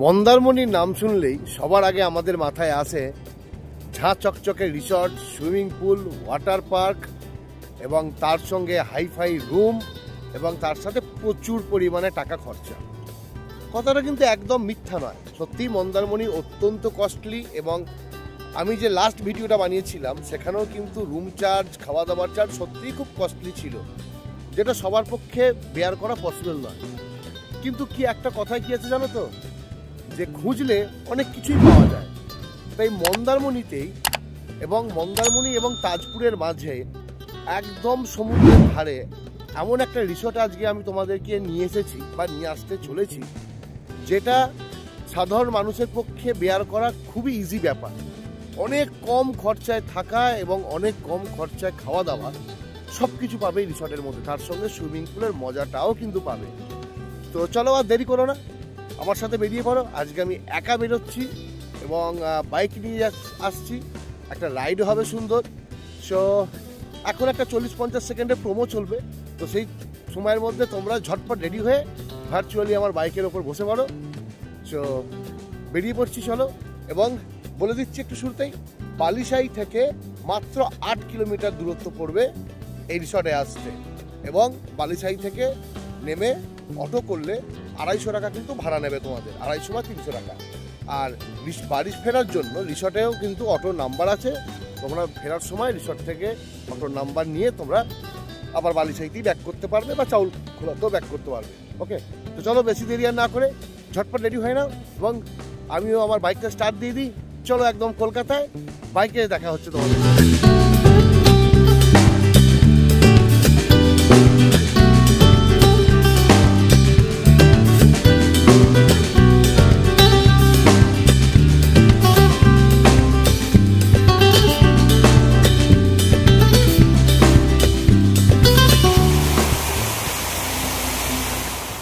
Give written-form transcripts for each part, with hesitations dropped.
মন্দারমণির নাম শুনলেই সবার আগে আমাদের মাথায় আসে ঝাঁ চকচকে resort, swimming pool, water park এবং তার সঙ্গে হাইফাই রুম এবং তার সাথে প্রচুর পরিমাণে টাকা খরচা। কথাটা কিন্তু একদম মিথ্যা নয়। সত্যি মন্দারমণি অত্যন্ত কস্টলি এবং আমি যে লাস্ট ভিডিওটা বানিয়েছিলাম সেখানেও কিন্তু রুম চার্জ, খাওয়া দাওয়ার চার্জ সত্যিই খুব কস্টলি ছিল, যেটা সবার পক্ষে বেয়ার করা পসিবল নয়। কিন্তু কি একটা কথায় কি আছে জানো তো, যে খুঁজলে অনেক কিছুই পাওয়া যায়। তাই মন্দারমণিতেই মন্দারমণি এবং তাজপুরের মাঝে একদম সমুদ্রের ধারে এমন একটা রিসোর্ট আজকে আমি তোমাদেরকে নিয়ে এসেছি বা নিয়ে আসতে চলেছি, যেটা সাধারণ মানুষের পক্ষে বেয়ার করা খুবই ইজি ব্যাপার। অনেক কম খরচায় থাকা এবং অনেক কম খরচায় খাওয়া দাওয়া সব কিছু পাবে এই রিসর্টের মধ্যে, তার সঙ্গে সুইমিং পুলের মজাটাও কিন্তু পাবে। তো চলো আর দেরি করো না, আমার সাথে বেরিয়ে পড়ো। আজকে আমি একা বেরোচ্ছি এবং বাইক নিয়ে আসছি, একটা রাইড হবে সুন্দর। সো এখন একটা 40-50 সেকেন্ডের প্রোমো চলবে, তো সেই সময়ের মধ্যে তোমরা ঝটপট রেডি হয়ে ভার্চুয়ালি আমার বাইকের ওপর বসে পড়ো। সো বেরিয়ে পড়ছি, চলো। এবং বলে দিচ্ছি একটু শুরুতেই, বালিশাই থেকে মাত্র 8 কিলোমিটার দূরত্ব পড়বে এই রিসর্টে আসতে, এবং বালিশাই থেকে নেমে অটো করলে 250 টাকা কিন্তু ভাড়া নেবে তোমাদের, 250 বা 300 টাকা। আর বাড়ি ফেরার জন্য রিসর্টেও কিন্তু অটোর নাম্বার আছে, তোমরা ফেরার সময় রিসর্ট থেকে অটোর নাম্বার নিয়ে তোমরা আবার বালিশাইতেই ব্যাক করতে পারবে বা চাউল খোলাতেও ব্যাক করতে পারবে। ওকে, তো চলো বেশি দেরি আর না করে ঝটপট রেডি হয় না, এবং আমিও আমার বাইকটা স্টার্ট দিয়ে দিই। চলো একদম কলকাতায় বাইকে দেখা হচ্ছে তোমাদের।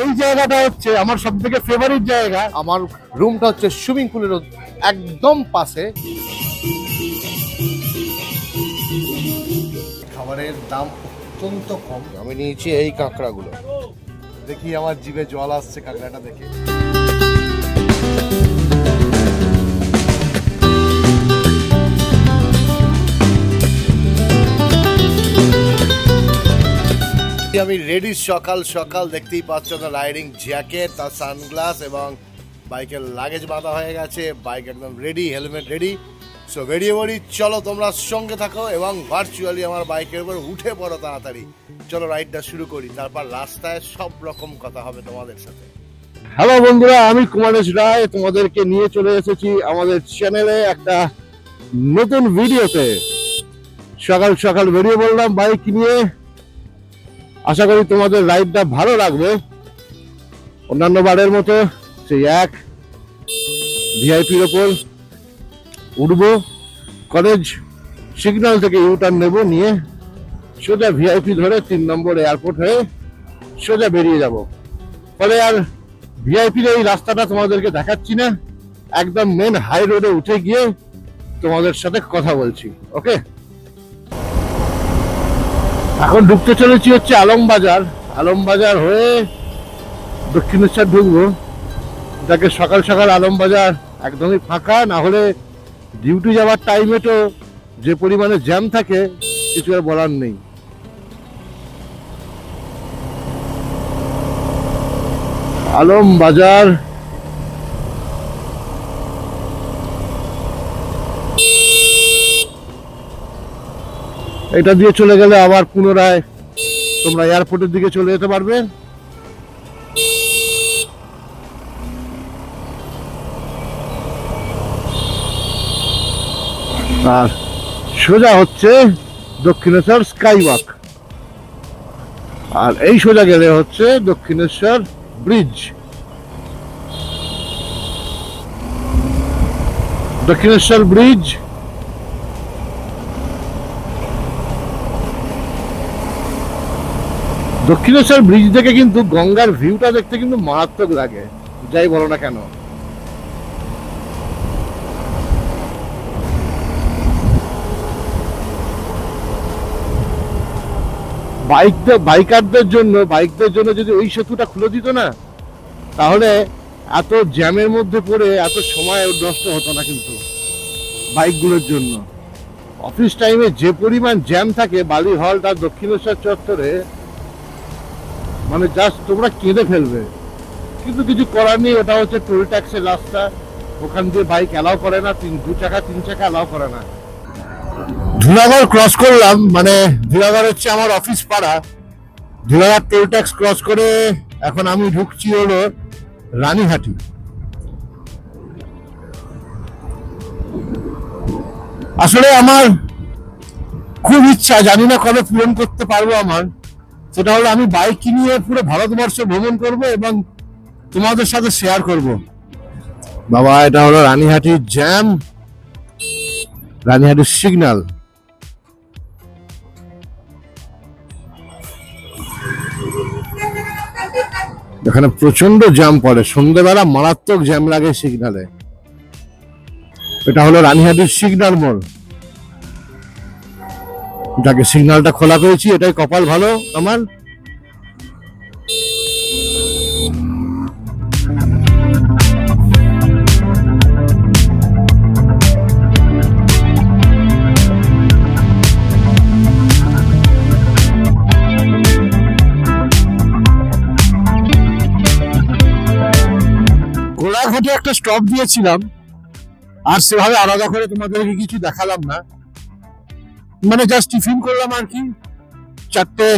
এই জায়গাটা হচ্ছে আমার সব থেকে ফেভারিট জায়গা। আমার রুমটা হচ্ছে সুইমিং পুলের একদম পাশে। খাবারের দাম অত্যন্ত কম। আমি নিয়েছি এই কাঁকড়াগুলো, দেখি আমার জিভে জল আসছে কাঁকড়াটা দেখে। আমি রেডি, সকাল সকাল দেখতেই পাচ্ছ না, রাইডিং জ্যাকেট, তার সানগ্লাস এবং বাইকের লাগেজ বাঁধা হয়ে গেছে, বাইক একদম রেডি, হেলমেট রেডি। সো বেরিয়ে পড়ি, চলো তোমরা সঙ্গে থাকো এবং ভার্চুয়ালি আমার বাইকের উপর উঠে পড়ো তাড়াতাড়ি। চলো রাইডটা শুরু করি, তারপর রাস্তায় সব রকম কথা হবে তোমাদের সাথে। হ্যালো বন্ধুরা, আমি কুমারেশ রায় তোমাদেরকে নিয়ে চলে এসেছি আমাদের চ্যানেলে একটা নতুন ভিডিওতে। সকাল সকাল বেরিয়ে পড়লাম বাইক নিয়ে, আশা করি তোমাদের রাইডটা ভালো লাগবে। অন্যান্য বারের মতো সেই এক ভিআইপির ওপর উঠবো, কলেজ সিগন্যাল থেকে ইউটার্ন নেব, নিয়ে সোজা ভিআইপি ধরে 3 নম্বর এয়ারপোর্ট হয়ে সোজা বেরিয়ে যাব। ফলে আর ভিআইপির এই রাস্তাটা তোমাদেরকে দেখাচ্ছি না, একদম মেন হাই রোডে উঠে গিয়ে তোমাদের সাথে কথা বলছি। ওকে, এখন ঢুকতে চলেছি হচ্ছে আলমবাজার। আলমবাজার হয়ে দক্ষিণেশ্বর ঢুকবো, যাকে সকাল সকাল আলমবাজার একদমই ফাঁকা, না হলে ডিউটি যাওয়ার টাইমে তো যে পরিমাণে জ্যাম থাকে কিছু আর বলার নেই। আলমবাজার এটা দিয়ে চলে গেলে আবার পুনরায় তোমরা এয়ারপোর্টের দিকে চলে যেতে পারবে। আর সোজা হচ্ছে দক্ষিণেশ্বর স্কাইওয়াক, আর এই সোজা গেলে হচ্ছে Dakshineswar bridge. Dakshineswar bridge Dakshineswar bridge থেকে কিন্তু গঙ্গার ভিউটা দেখতে কিন্তু মারাত্মক লাগে, যাই বলো না কেন। বাইকদের জন্য যদি ওই সেতুটা খুলে দিত না, তাহলে এত জ্যামের মধ্যে পড়ে এত সময় নষ্ট হতো না কিন্তু বাইকগুলোর জন্য। অফিস টাইমে যে পরিমাণ জ্যাম থাকে বালিহল্ট আর দক্ষিণেশ্বর চত্বরে, মানে জাস্ট তোমরা কেঁদে ফেলবে। কিন্তু কিছু করার নেই, ওটা হচ্ছে টোল ট্যাক্সের রাস্তা, ওখান দিয়ে বাইক অ্যালাউ করে না, 2 চাকা 3 চাকা অ্যালাউ করে না। ধুলাগড় ক্রস করলাম, মানে ধুলাগড় হচ্ছে আমার অফিস পাড়া। ধুলাগড় টোল ট্যাক্স ক্রস করে এখন আমি ঢুকছি হলো রানীহাটি। আসলে আমার খুব ইচ্ছা, জানি না কবে পূরণ করতে পারবো আমার, সেটা হলো আমি বাইক কিনে পুরো ভারতবর্ষ ভ্রমণ করব এবং তোমাদের সাথে শেয়ার করব। বাবা, এটা হলো রানীহাটির জ্যাম, রানীহাটির সিগন্যাল। এখানে প্রচন্ড জ্যাম পড়ে, সন্ধ্যেবেলা মারাত্মক জ্যাম লাগে সিগন্যালে। এটা হলো রানীহাটির সিগন্যাল মোড়, যাকে সিগন্যালটা খোলা করেছি, এটাই কপাল ভালো আমার। গোলাঘাটে একটা স্টপ দিয়েছিলাম, আর সেভাবে আলাদা করে তোমাদেরকে কিছু দেখালাম না, মানে জাস্ট টিফিন করলাম আর কি, 4টে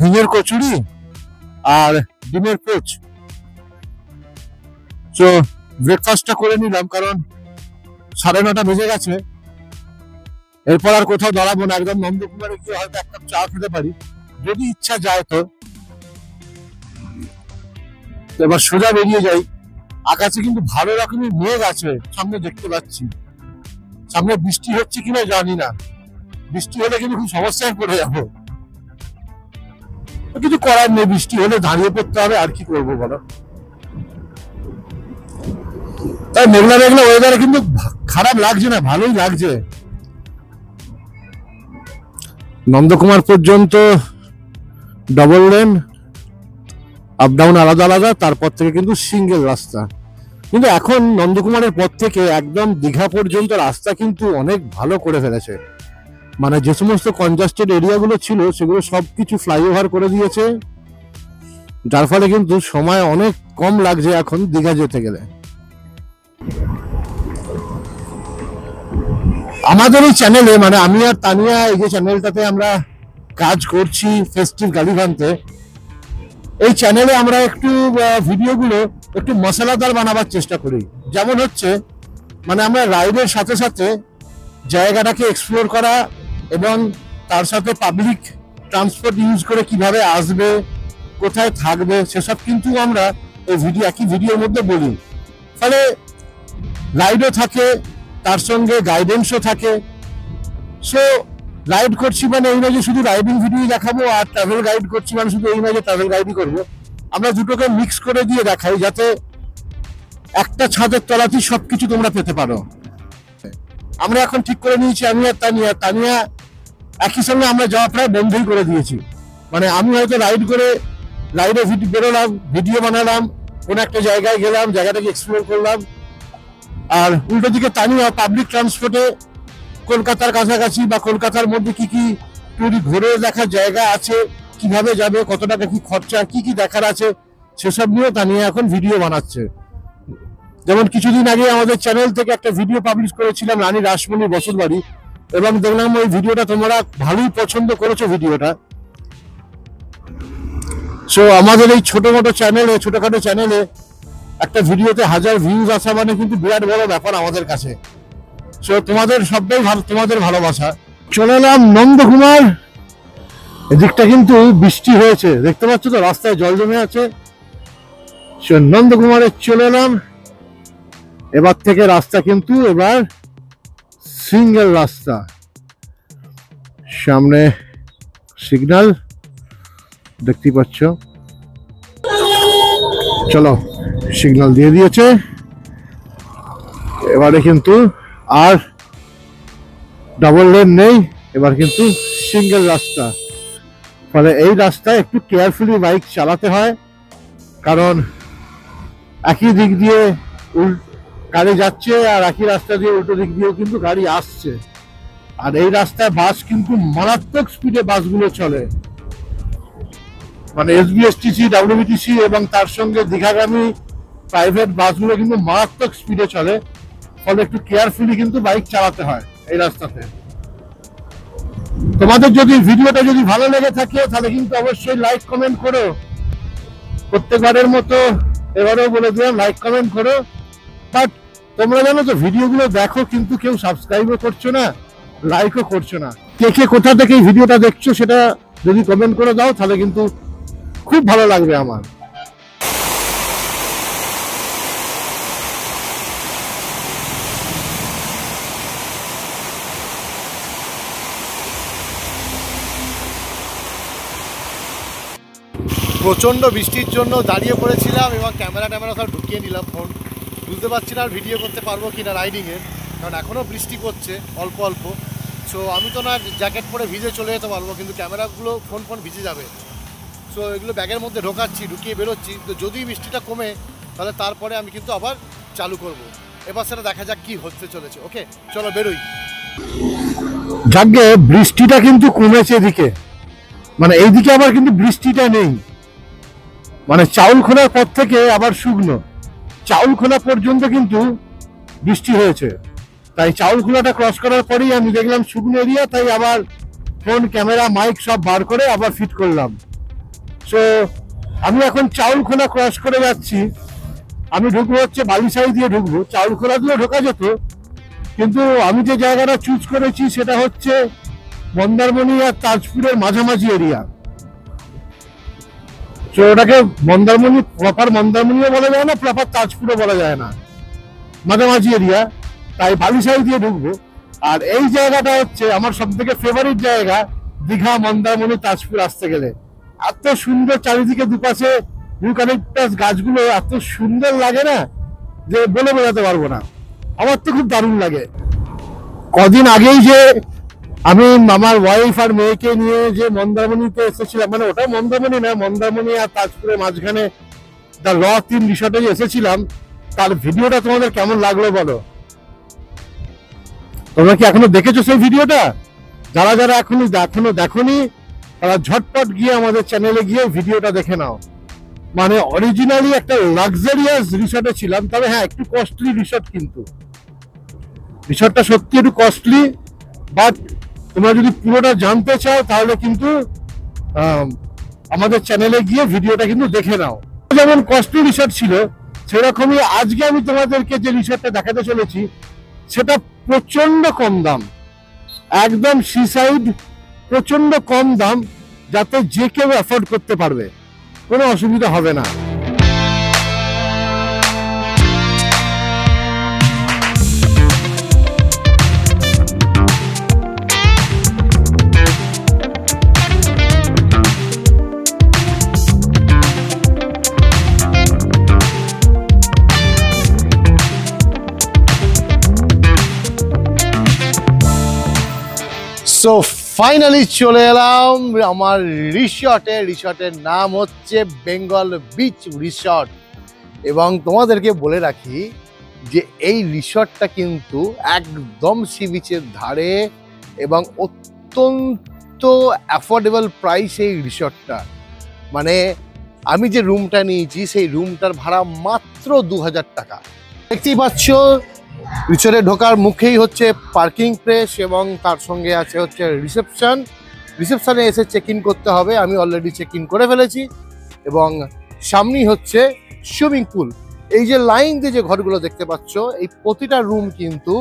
হিঙের কচুরি আর ডিমের পোচ। তো ব্রেকফাস্টটা করে নিলাম, কারণ 9:30 বেজে গেছে। এরপর আর কোথাও দাঁড়াবো না, একদম নন্দকুমারে গিয়ে হয়তো 1 কাপ চা খেতে পারি যদি ইচ্ছা যায়। তো এবার সোজা বেরিয়ে যাই। আকাশে কিন্তু ভালো রকমের মেঘ আছে, সামনে দেখতে পাচ্ছি। সামনে বৃষ্টি হচ্ছে কিনা জানি না, বৃষ্টি হলে কিন্তু খুব সমস্যায় পড়ে যাবো। কিছু করার নেই, বৃষ্টি হলে দাঁড়িয়ে পড়তে হবে, আর কি করবো বলো। তাই মেঘলা মেঘলা ওয়েদারে কিন্তু খারাপ লাগছে না, ভালোই লাগছে। নন্দকুমার পর্যন্ত ডবল লেন, আপ ডাউন আলাদা আলাদা, তারপর থেকে কিন্তু সিঙ্গেল রাস্তা। কিন্তু এখন নন্দকুমারের পর থেকে একদম দীঘা পর্যন্ত রাস্তা কিন্তু অনেক ভালো করে ফেলেছে। মানে যে সমস্ত কনজাস্টেড এরিয়াগুলো ছিল সেগুলো সবকিছু ফ্লাইওভার করে দিয়েছে, যার ফলে কিন্তু সময় অনেক কম লাগছে এখন দীঘা যেতে গেলে। আমাদের এই চ্যানেলে, মানে আমি আর তানিয়া এই যে চ্যানেলটাতে আমরা কাজ করছি ফেস্টিভ গালিভান্তে, এই চ্যানেলে আমরা একটু ভিডিওগুলো একটু মশলাদার বানাবার চেষ্টা করি। যেমন হচ্ছে, মানে আমরা রাইডের সাথে সাথে জায়গাটাকে এক্সপ্লোর করা এবং তার সাথে পাবলিক ট্রান্সপোর্ট ইউজ করে কিভাবে আসবে, কোথায় থাকবে, সেসব কিন্তু আমরা এই একই ভিডিওর মধ্যে বলি। ফলে রাইডও থাকে, তার সঙ্গে গাইডেন্সও থাকে। সো রাইড করছি মানে এই নয় যে শুধু রাইডিং ভিডিও দেখাবো, আর ট্রাভেল গাইড করছি মানে শুধু এই নয় যে ট্রাভেল গাইডই করবো। আমরা দুটোকে মিক্স করে দিয়ে দেখাই, যাতে একটা ছাদের তলাতেই সবকিছু তোমরা পেতে পারো। আমরা এখন ঠিক করে নিয়েছি, আমি আর তানিয়া একই সঙ্গে আমরা যাওয়া প্রায় বন্ধই করে দিয়েছি। মানে আমি হয়তো রাইডে বেরোলাম, ভিডিও বানালাম, কোনো একটা জায়গায় গেলাম, জায়গাটাকে এক্সপ্লোর করলাম, আর উল্টো দিকে তানিয়া পাবলিক ট্রান্সপোর্টে কলকাতার কাছাকাছি বা কলকাতার মধ্যে কি কি টুরি ঘুরে দেখার জায়গা আছে, কিভাবে যাবে, কত টাকা কি খরচা, কি কি দেখার আছে, সেসব নিয়েও তানিয়া এখন ভিডিও বানাচ্ছে। যেমন কিছুদিন আগে আমাদের চ্যানেল থেকে একটা ভিডিও পাবলিশ করেছিলাম রানী রাসমণির বসত বাড়ি, এবং দেখলাম ওই ভিডিওটা তোমরা ভালোই পছন্দ করেছো ভিডিওটা। সো আমাদের এই ছোটখাটো চ্যানেলে একটা ভিডিওতে 1000 ভিউজ আসা মানে কিন্তু বিরাট বড় ব্যাপার আমাদের কাছে। সো তোমাদের সবটাই তোমাদের ভালোবাসা। চলে এলাম নন্দকুমার। এদিকটা কিন্তু বৃষ্টি হয়েছে, দেখতে পাচ্ছ তো, রাস্তায় জল জমে আছে। নন্দকুমারে চলে এলাম। এবার থেকে রাস্তা কিন্তু এবার সিঙ্গেল রাস্তা, সামনে সিগন্যাল দেখতে পাচ্ছ। চলো, সিগন্যাল দিয়ে দিয়েছে, এবারে কিন্তু আর ডাবল লেন নেই, এবার কিন্তু সিঙ্গেল রাস্তা। ফলে এই রাস্তায় একটু কেয়ারফুলি বাইক চালাতে হয়, কারণ একই দিক দিয়ে গাড়ি যাচ্ছে আর একই রাস্তা দিয়ে উল্টো দিক দিয়েও কিন্তু গাড়ি আসছে। আর এই রাস্তায় বাস কিন্তু মারাত্মক স্পিডে বাসগুলো চলে, মানে এসবিএসটিসি, ডাব্লিউবিটিসি এবং তার সঙ্গে দীঘাগামী প্রাইভেট বাসগুলো কিন্তু মারাত্মক স্পিডে চলে। ফলে একটু কেয়ারফুলি কিন্তু বাইক চালাতে হয় এই রাস্তাতে। তোমাদের যদি ভিডিওটা যদি ভালো লেগে থাকে তাহলে কিন্তু অবশ্যই লাইক কমেন্ট করো। প্রত্যেকবারের মতো এবারেও বলে দিলাম, লাইক কমেন্ট করো। বাট তোমরা জানো তো ভিডিওগুলো দেখো কিন্তু কেউ সাবস্ক্রাইবও করছো না, লাইকও করছো না। কে কে কোথা থেকে এই ভিডিওটা দেখছো সেটা যদি কমেন্ট করে দাও তাহলে কিন্তু খুব ভালো লাগবে আমার। প্রচণ্ড বৃষ্টির জন্য দাঁড়িয়ে পড়েছিলাম এবং ক্যামেরা সব ঢুকিয়ে নিলাম ফোন। বুঝতে পারছি না আর ভিডিও করতে পারবো কি না রাইডিংয়ের, কারণ এখনও বৃষ্টি পড়ছে অল্প অল্প। সো আমি তো না জ্যাকেট পরে ভিজে চলে যেতে পারবো, কিন্তু ক্যামেরাগুলো ফোন ভিজে যাবে। সো এগুলো ব্যাগের মধ্যে ঢুকিয়ে বেরোচ্ছি। তো যদি বৃষ্টিটা কমে তাহলে তারপরে আমি কিন্তু আবার চালু করব। এবার সেটা দেখা যাক কি হতে চলেছে। ওকে, চলো বেরোই। যাকে বৃষ্টিটা কিন্তু কমেছে এদিকে, মানে এইদিকে আবার কিন্তু বৃষ্টিটা নেই। মানে চাউল খোলার পর থেকে আবার শুকনো, চাউল খোলা পর্যন্ত কিন্তু বৃষ্টি হয়েছে। তাই চাউল খোলাটা ক্রস করার পরেই আমি দেখলাম শুকনো এরিয়া, তাই আবার ফোন, ক্যামেরা, মাইক সব বার করে আবার ফিট করলাম। সো আমি এখন চাউল খোলা ক্রস করে যাচ্ছি। আমি ঢুকবো হচ্ছে বালিসাই দিয়ে ঢুকবো। চাউল খোলা দিয়ে ঢোকা যেত, কিন্তু আমি যে জায়গাটা চুজ করেছি সেটা হচ্ছে মন্দারমণি আর তাজপুরের মাঝামাঝি এরিয়া। তো ওটাকে মন্দারমণি প্রপার মন্দারমণিও বলা যায় না, প্রপার তাজপুরও বলা যায় না, মাঝামাঝি এরিয়া। তাই বালিসাই দিয়ে ঢুকবো। আর এই জায়গাটা হচ্ছে আমার সব থেকে ফেভারিট জায়গা, দীঘা, মন্দারমণি, তাজপুর আসতে গেলে। এত সুন্দর চারিদিকে দুপাশে ইউক্যালিপটাস গাছগুলো এত সুন্দর লাগে না যে বলে বোঝাতে পারবো না। আমার তো খুব দারুণ লাগে। কদিন আগেই যে আমি আমার ওয়াইফ আর মেয়েকে নিয়ে যে মন্দারমণিতে এসেছিলাম, মানে ওটা মন্দারমণি না, মন্দারমণি আর তাজপুরের মাঝখানে দ্য র-3 রিসর্টে এসেছিলাম, তার ভিডিওটা তোমাদের কেমন লাগলো বলো? তোমরা কি এখনো দেখেছো সেই ভিডিওটা? যারা যারা এখনো দেখোনি তারা ঝটপট গিয়ে আমাদের চ্যানেলে গিয়ে ভিডিওটা দেখে নাও। মানে অরিজিনালি একটা লাক্সারিয়াস রিসর্টে ছিলাম, তবে হ্যাঁ একটু কস্টলি রিসর্ট, কিন্তু রিসর্টটা সত্যি একটু কস্টলি। বাট তোমরা যদি পুরোটা জানতে চাও তাহলে কিন্তু আমাদের চ্যানেলে গিয়ে ভিডিওটা কিন্তু দেখে নাও। যেমন কস্টলি রিসর্ট ছিল, সেরকমই আজকে আমি তোমাদেরকে যে রিসর্টটা দেখাতে চলেছি সেটা প্রচন্ড কম দাম, একদম সিসাইড, প্রচন্ড কম দাম, যাতে যে কেউ অ্যাফোর্ড করতে পারবে, কোনো অসুবিধা হবে না। সো ফাইনালি চলে এলাম আমার রিসর্টের নাম হচ্ছে বেঙ্গল বিচ রিসর্ট। এবং তোমাদেরকে বলে রাখি যে এই রিসর্টটা কিন্তু একদম সি বিচের ধারে এবং অত্যন্ত অ্যাফোর্ডেবল প্রাইস এই রিসর্টটা। মানে আমি যে রুমটা নিয়েছি সেই রুমটার ভাড়া মাত্র 2000 টাকা। দেখতেই পাচ্ছ রিসর্টে ঢোকার মুখেই হচ্ছে পার্কিং প্লেস এবং তার সঙ্গে আছে হচ্ছে রিসেপশনে এসে চেক ইন করতে হবে। আমি অলরেডি চেক ইন করে ফেলেছি এবং সামনেই হচ্ছে সুইমিং পুল। এই যে লাইন দিয়ে যে ঘরগুলো দেখতে পাচ্ছ, এই প্রতিটা রুম কিন্তু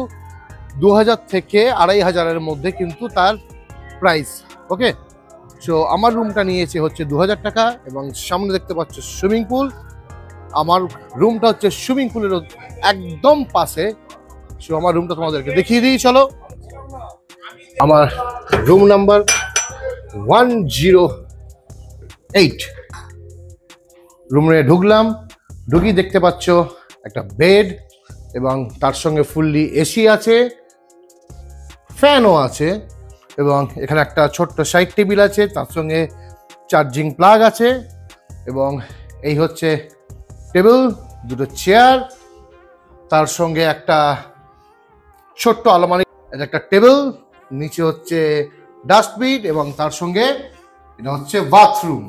2000 থেকে 2500-এর মধ্যে কিন্তু তার প্রাইস। ওকে, সো আমার রুমটা নিয়েছে হচ্ছে 2000 টাকা এবং সামনে দেখতে পাচ্ছ সুইমিং পুল। আমার রুমটা হচ্ছে সুইমিং পুলের একদম পাশে। সো আমার রুমটা তোমাদেরকে দেখিয়ে দিই, চলো। আমার রুম নাম্বার 108। রুমে ঢুকি দেখতে পাচ্ছ একটা বেড এবং তার সঙ্গে ফুললি এসি আছে, ফ্যানও আছে এবং এখানে একটা ছোট্ট সাইড টেবিল আছে, তার সঙ্গে চার্জিং প্লাগ আছে এবং এই হচ্ছে টেবিল দুটো চেয়ার, তার সঙ্গে একটা ছোট্ট আলমারি, একটা টেবিল, নিচে হচ্ছে ডাস্টবিন এবং তার সঙ্গে এটা হচ্ছে বাথরুম।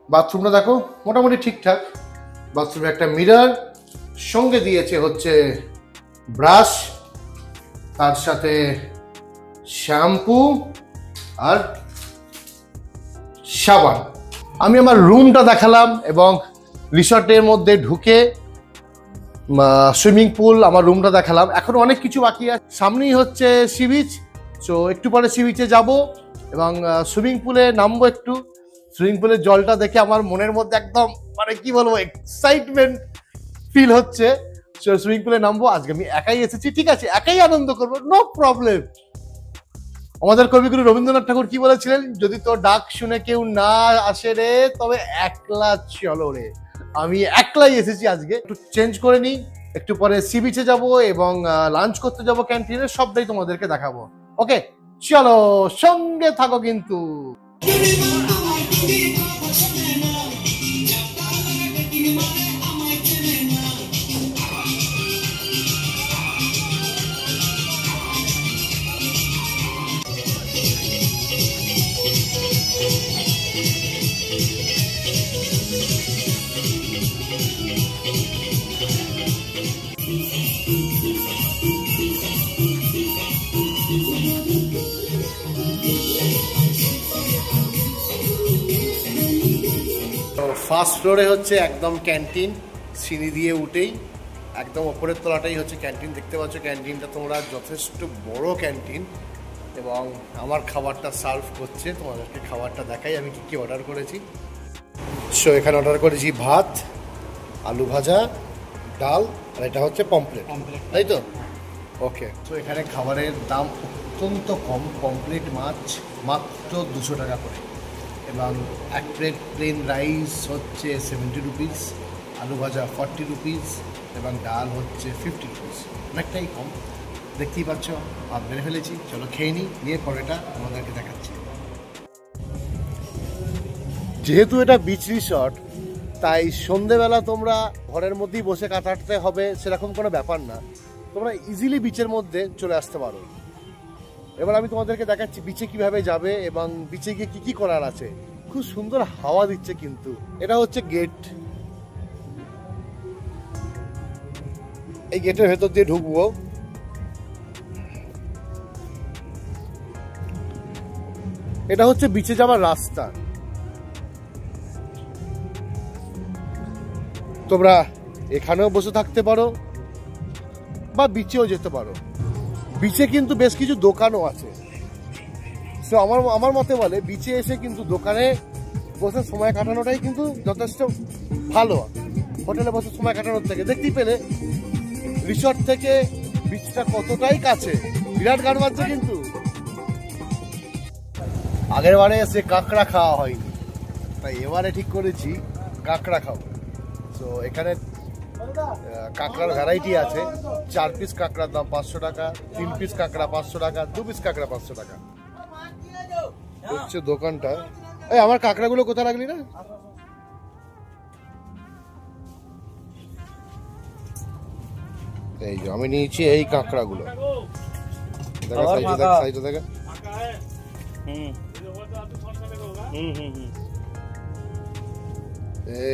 বাথরুমটা দেখো মোটামুটি ঠিকঠাক। বাথরুমে একটা মিরর, সঙ্গে দিয়েছে হচ্ছে ব্রাশ, তার সাথে শ্যাম্পু আর সাবান। আমি আমার রুমটা দেখালাম এবং রিসর্টের মধ্যে ঢুকে সুইমিং পুল, আমার রুমটা দেখালাম। এখন অনেক কিছু বাকি আছে, সামনেই হচ্ছে সি বিচ। সো একটু পরে সি বিচে যাবো এবং সুইমিং পুলে নামবো। একটু সুইমিং পুলের জলটা দেখে আমার মনের মধ্যে একদম মানে কি বলবো এক্সাইটমেন্ট ফিল হচ্ছে। সো সুইমিং পুলে নামবো। আজকে আমি একাই এসেছি, ঠিক আছে, একাই আনন্দ করবো, নো প্রবলেম। আমাদের কবিগুরু রবীন্দ্রনাথ ঠাকুর কি বলেছিলেন, যদি তোর ডাক শুনে কেউ না আসে রে তবে একলা চলো রে। আমি একলাই এসেছি আজকে। একটু চেঞ্জ করে নিই, একটু পরে সি বিচে যাবো এবং লাঞ্চ করতে যাবো ক্যান্টিনে, সবটাই তোমাদেরকে দেখাবো। ওকে চলো, সঙ্গে থাকো কিন্তু। ফার্স্ট ফ্লোরে হচ্ছে একদম ক্যান্টিন, সিঁড়ি দিয়ে উঠেই একদম ওপরের তলাটাই হচ্ছে ক্যান্টিন। দেখতে পাচ্ছ ক্যান্টিনটা তোমরা, যথেষ্ট বড় ক্যান্টিন এবং আমার খাবারটা সার্ভ করছে। তোমাদেরকে খাবারটা দেখাই আমি কী কী অর্ডার করেছি। সো এখানে অর্ডার করেছি ভাত, আলু ভাজা, ডাল আর এটা হচ্ছে পমপ্লেট, তাই তো? ওকে। তো এখানে খাবারের দাম অত্যন্ত কম। পমপ্লেট মাছ মাত্র 200 টাকা করে এবং এক প্লেট প্লেন রাইস হচ্ছে 70 রুপিস, আলু ভাজা 40 রুপিস এবং ডাল হচ্ছে 50 রুপিস। অনেকটাই কম, দেখতেই পাচ্ছ। ভাত বেড়ে ফেলেছি, চলো খেয়ে নিই, নিয়ে পরেটা আমাদেরকে দেখাচ্ছি। যেহেতু এটা বিচ রিসর্ট, তাই সন্ধেবেলা তোমরা ঘরের মধ্যেই বসে কাটাতে হবে সেরকম কোনো ব্যাপার না। তোমরা ইজিলি বিচের মধ্যে চলে আসতে পারো। এবার আমি তোমাদেরকে দেখাচ্ছি বিচে কিভাবে যাবে এবং বিচে গিয়ে কি কি করার আছে। খুব সুন্দর হাওয়া দিচ্ছে কিন্তু। এটা হচ্ছে গেট, এই গেটের ভেতর দিয়ে ঢুকবো। এটা হচ্ছে বিচে যাওয়ার রাস্তা। তোমরা এখানেও বসে থাকতে পারো বা বিচেও যেতে পারো। বিচে কিন্তু বেশ কিছু দোকানও আছে। সো আমার মতে বলে বিচে এসে কিন্তু দোকানে বসে সময় কাটানোটাই কিন্তু যথেষ্ট ভালো, হোটেলে বসে সময় কাটানোর থেকে। দেখতেই পেলে রিসর্ট থেকে বিচটা কতটাই কাছে, বিরাট গান বাজছে কিন্তু। আগের বারে এসে কাঁকড়া খাওয়া হয়নি, তাই এবারে ঠিক করেছি কাঁকড়া খাবো। তো এখানে কাঁকড়ার ভ্যারাইটি আছে। 4 পিস কাঁকড়ার দাম 500 টাকা, 3 পিস কাঁকড়া 500 টাকা, 2 পিস কাঁকড়া 500 টাকা হচ্ছে দোকানটা। এই আমার কাঁকড়াগুলো কোথায় রাখলি না? এই যে আমি নিয়েছি এই কাঁকড়াগুলো, সাইজটা দেখা।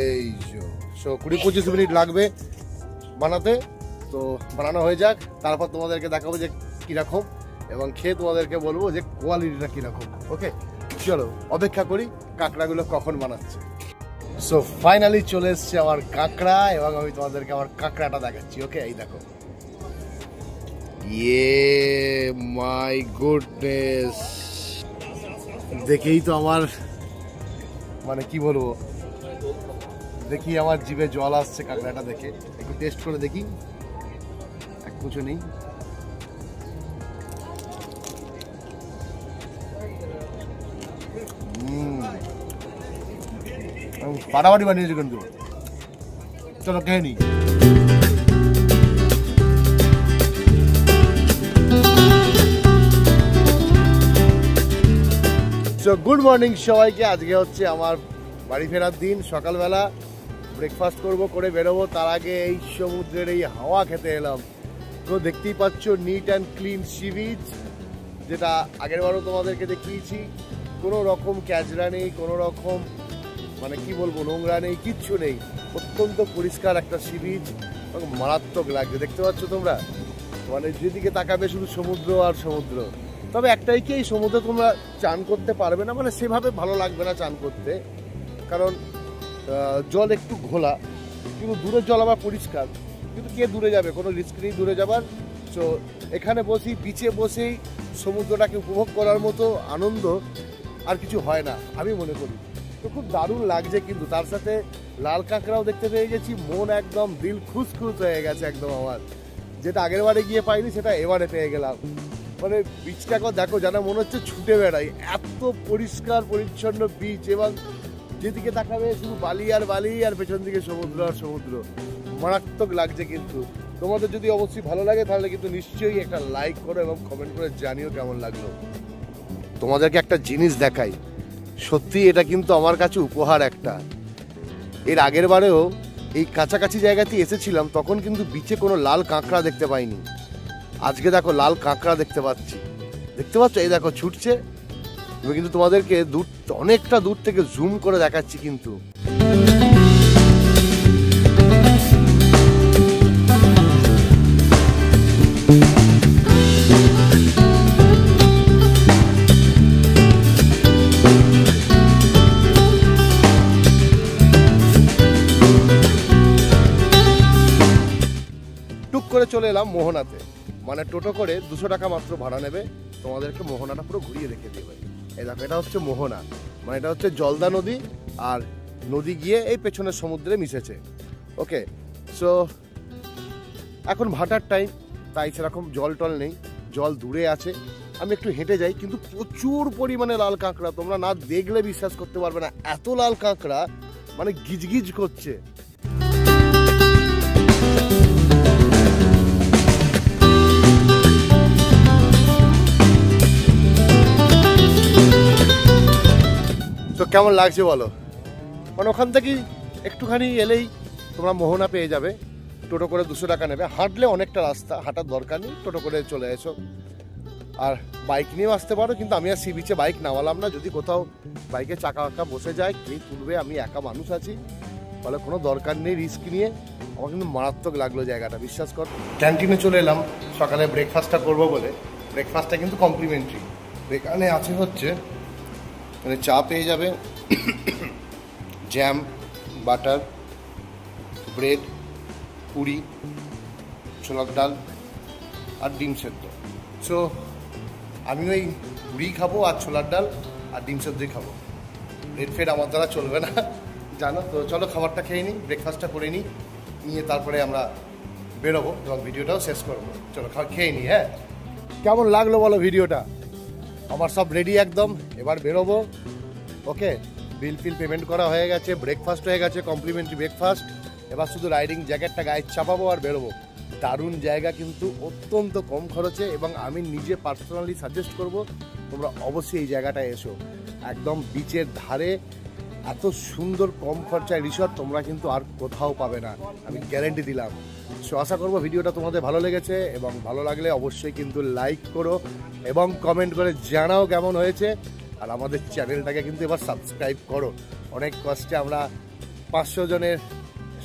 এই যে 20-25 মিনিট লাগবে বানাতে। তো বানানো হয়ে যাক, তারপর তোমাদেরকে দেখাবো যে কিরকম এবং খেয়ে তোমাদেরকে বলবো যে কোয়ালিটিটা কিরকম। ওকে চলো অপেক্ষা করি কাঁকড়াগুলো কখন বানাচ্ছে। সো ফাইনালি চলে এসছে আমার কাঁকড়া এবং আমি তোমাদেরকে আমার কাঁকড়াটা দেখাচ্ছি। ওকে এই দেখো, ইয়ে মাই গুডনেস, দেখেই তো আমার মানে কি বলবো, দেখি আমার জিভে জল আসছে কাঁকড়াটা দেখে। একটু টেস্ট করে দেখি, এক কিছু নেই। ফাটাফাটি বানিয়েছে কিন্তু, চলো খেয়ে নি। গুড মর্নিং সবাইকে। আজকে হচ্ছে আমার বাড়ি ফেরার দিন। সকালবেলা ব্রেকফাস্ট করব, করে বেরোবো। তার আগে এই সমুদ্রের এই হাওয়া খেতে এলাম। তো দেখতেই পাচ্ছ neat and clean sea beach, যেটা আগেরবারও তোমাদেরকে দেখিয়েছি। কোনো রকম ক্যাচরা নেই, কোনো রকম মানে কি বলবো নোংরা নেই, কিচ্ছু নেই। অত্যন্ত পরিষ্কার একটা সি বিচ, মারাত্মক লাগছে। দেখতে পাচ্ছ তোমরা, মানে যেদিকে তাকাবে শুধু সমুদ্র আর সমুদ্র। তবে একটাই কি, এই সমুদ্রে তোমরা চান করতে পারবে না, মানে সেভাবে ভালো লাগবে না চান করতে, কারণ জল একটু ঘোলা। কিন্তু দূরের জল আবার পরিষ্কার, কিন্তু কে দূরে যাবে, কোনো রিস্ক নেই দূরে যাবার। তো এখানে বসি, বিচে বসেই সমুদ্রটাকে উপভোগ করার মতো আনন্দ আর কিছু হয় না আমি মনে করি। তো খুব দারুণ লাগছে। কিন্তু তার সাথে লাল কাঁকড়াও দেখতে পেয়ে গেছি। মন একদম দিল খুশ খুশ হয়ে গেছে একদম আমার, যেটা আগের বারে গিয়ে পাইনি সেটা এবারে পেয়ে গেলাম। মানে বিচটাকে দেখো, যেন মনে হচ্ছে ছুটে বেড়াই, এত পরিষ্কার পরিচ্ছন্ন বিচ, এবং যেদিকে তাকাবে শুধু বালি আর বালি, আর পেছন দিকে সমুদ্র আর সমুদ্র। মারাত্মক লাগছে। কিন্তু তোমাদের যদি অবশ্যই ভালো লাগে তাহলে কিন্তু নিশ্চয়ই একটা লাইক করো এবং কমেন্ট করে জানিও কেমন লাগলো। তোমাদেরকে একটা জিনিস দেখাই, সত্যি এটা কিন্তু আমার কাছে উপহার একটা। এর আগের বারেও এই কাছাকাছি জায়গাতে এসেছিলাম, তখন কিন্তু বিচে কোনো লাল কাঁকড়া দেখতে পাইনি। আজকে দেখো লাল কাঁকড়া দেখতে পাচ্ছি, দেখতে পাচ্ছ, এই দেখো ছুটছে। আমি কিন্তু তোমাদেরকে অনেকটা দূর থেকে জুম করে দেখাচ্ছি। কিন্তু টুক করে চলে এলাম মোহনাতে। মানে টোটো করে 200 টাকা মাত্র ভাড়া নেবে, তোমাদেরকে মোহনাটা পুরো ঘুরিয়ে রেখে দেবে। এই দেখো, এটা হচ্ছে মোহনা, মানে এটা হচ্ছে জলদা নদী, আর নদী গিয়ে এই পেছনের সমুদ্রে মিশেছে। ওকে, সো এখন ভাটার টাইম, তাই সেরকম জল টল নেই, জল দূরে আছে। আমি একটু হেঁটে যাই, কিন্তু প্রচুর পরিমাণে লাল কাঁকড়া, তোমরা না দেখলে বিশ্বাস করতে পারবে না, এত লাল কাঁকড়া, মানে গিজগিজ করছে। তো কেমন লাগছে বলো? মানে ওখান থেকেই একটুখানি এলেই তোমরা মোহনা পেয়ে যাবে। টোটো করে 200 টাকা নেবে, হাঁটলে অনেকটা রাস্তা, হাঁটার দরকার নেই, টোটো করে চলে এসো। আর বাইক নিয়েও আসতে পারো, কিন্তু আমি আর সি বিচে বাইক নামালাম না। যদি কোথাও বাইকে চাকা ফাঁকা বসে যায়, কে তুলবে, আমি একা মানুষ আছি, ফলে কোনো দরকার নেই রিস্ক নিয়ে। আমার কিন্তু মারাত্মক লাগলো জায়গাটা, বিশ্বাস কর। ক্যান্টিনে চলে এলাম সকালে ব্রেকফাস্টটা করবো বলে। ব্রেকফাস্টটা কিন্তু কমপ্লিমেন্টারি। এখানে আছে হচ্ছে মানে চা পেয়ে যাবে, জ্যাম, বাটার, ব্রেড, পুরি, ছোলার ডাল আর ডিম সেদ্ধ। সো আমি ওই পুরি খাবো আর ছোলার ডাল আর ডিম সেদ্ধই খাবো। ব্রেড ফেড আমার দ্বারা চলবে না, জানো তো। চলো খাবারটা খেয়ে নিই, ব্রেকফাস্টটা করে নিই, নিয়ে তারপরে আমরা বেরোবো এবং ভিডিওটাও শেষ করবো। চলো খেয়ে নিই। হ্যাঁ, কেমন লাগলো বলো ভিডিওটা? আমার সব রেডি একদম, এবার বেরোবো। ওকে, বিল ফিল পেমেন্ট করা হয়ে গেছে, ব্রেকফাস্ট হয়ে গেছে, কমপ্লিমেন্টারি ব্রেকফাস্ট। এবার শুধু রাইডিং জ্যাকেটটা গায়ে চাপাবো আর বেরোবো। দারুণ জায়গা, কিন্তু অত্যন্ত কম খরচে, এবং আমি নিজে পার্সোনালি সাজেস্ট করব তোমরা অবশ্যই এই জায়গাটায় এসো। একদম বিচের ধারে এত সুন্দর কম খরচায় রিসর্ট তোমরা কিন্তু আর কোথাও পাবে না, আমি গ্যারেন্টি দিলাম। সো আশা করবো ভিডিওটা তোমাদের ভালো লেগেছে, এবং ভালো লাগলে অবশ্যই কিন্তু লাইক করো এবং কমেন্ট করে জানাও কেমন হয়েছে। আর আমাদের চ্যানেলটাকে কিন্তু এবার সাবস্ক্রাইব করো। অনেক কষ্টে আমরা 500 জনের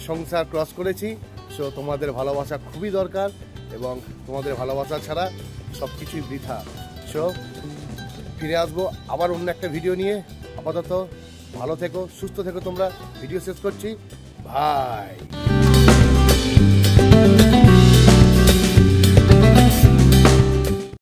সংসার ক্রস করেছি। সো তোমাদের ভালোবাসা খুবই দরকার, এবং তোমাদের ভালোবাসা ছাড়া সব কিছুই বৃথা। সো ফিরে আসবো আবার অন্য একটা ভিডিও নিয়ে। আপাতত ভালো থেকো, সুস্থ থেকো তোমরা। ভিডিও শেষ করছি, বাই।